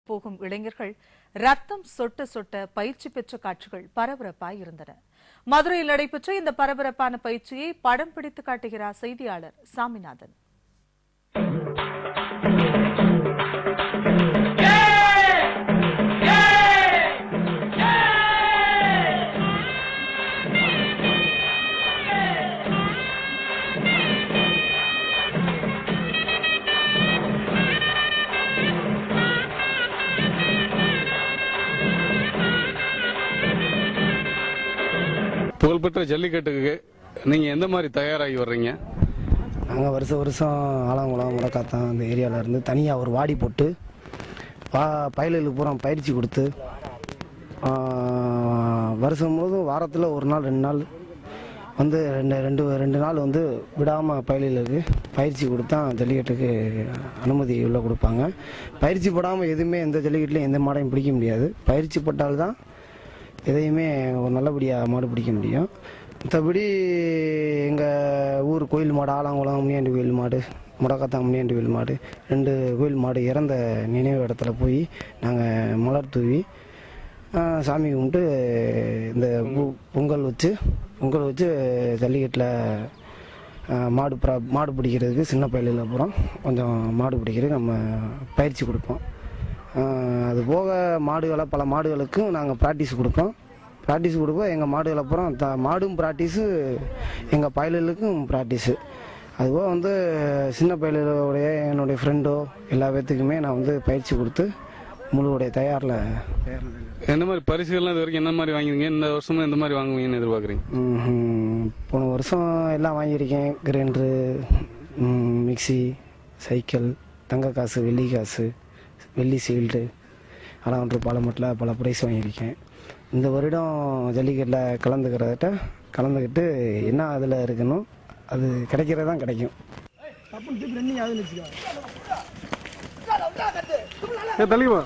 போகும் இளைஞர்கள் ரத்தம் சொட்ட சொட்ட பயிற்சி பெற்ற காட்சிகள் பரபரப்பாய் இருந்தன. மதுரையில் நடைபெற்ற இந்த பரபரப்பான பயிற்சியை படம் பிடித்து காட்டுகிறார் செய்தியாளர் சாமிநாதன். புகழ்பெற்ற ஜல்லிக்கட்டுக்கு நீங்க எந்த மாதிரி தயாராகி வர்றீங்க? நாங்கள் வருஷம் ஆலங்குளம் முடக்காத்தான் அந்த ஏரியாவில் இருந்து தனியாக ஒரு வாடி போட்டு பயலுக்கு பூரா பயிற்சி கொடுத்து வருஷம் முழுவதும் வாரத்தில் ஒரு நாள் 2 நாள் வந்து ரெண்டு நாள் வந்து விடாமல் பயலுக்கு பயிற்சி கொடுத்தா ஜல்லிக்கட்டுக்கு அனுமதி உள்ள கொடுப்பாங்க. பயிற்சி படாமல் எதுவுமே எந்த ஜல்லிக்கட்டுலையும் எந்த மாடையும் பிடிக்க முடியாது. பயிற்சி பட்டால்தான் எதையுமே ஒரு நல்லபடியாக மாடு பிடிக்க முடியும். மற்றபடி எங்கள் ஊர் கோயில் மாடு ஆலங்குளம் முனியாண்டி கோயில் மாடு, முடக்காத்தான் முனியாண்டி கோயில் மாடு 2 கோயில் மாடு இறந்த நினைவு இடத்துல போய் நாங்கள் மலர் தூவி சாமி கும்பிட்டு இந்த பொங்கல் வச்சு ஜல்லிக்கட்டில் மாடு பிடிக்கிறதுக்கு சின்ன பயிலில் அப்புறம் கொஞ்சம் மாடு பிடிக்கிறதுக்கு நம்ம பயிற்சி கொடுப்போம். அது போக பல மாடுகளுக்கும் நாங்கள் ப்ராக்டிஸ் கொடுப்போம். எங்கள் மாடுகள் அப்புறம் மாடும் ப்ராக்டிஸு, எங்கள் பயலுக்கும் ப்ராக்டிஸு. அதுபோக வந்து சின்ன பயலுடைய என்னுடைய ஃப்ரெண்டோ எல்லா பேர்த்துக்குமே நான் வந்து பயிற்சி கொடுத்து முழுவுடைய தயாரில். என்ன மாதிரி பரிசுகள்லாம் இது வரைக்கும் என்ன மாதிரி வாங்கிருக்கீங்க? இந்த வருஷமும் எந்த மாதிரி வாங்குவீங்கன்னு எதிர்பார்க்குறீங்க? போன வருஷம் எல்லாம் வாங்கியிருக்கேன். கிரைண்டரு, மிக்சி, சைக்கிள், தங்க காசு, வெள்ளி காசு, வெள்ளி சீல்டு, அலாவன்று பாலமட்டில் பல ப்ரைஸ் வாங்கியிருக்கேன். இந்த வருடம் ஜல்லிக்கட்டில் கலந்துக்கிட்டு என்ன அதில் இருக்கணும் அது கிடைக்கிறது தான் கிடைக்கும். தெளிவா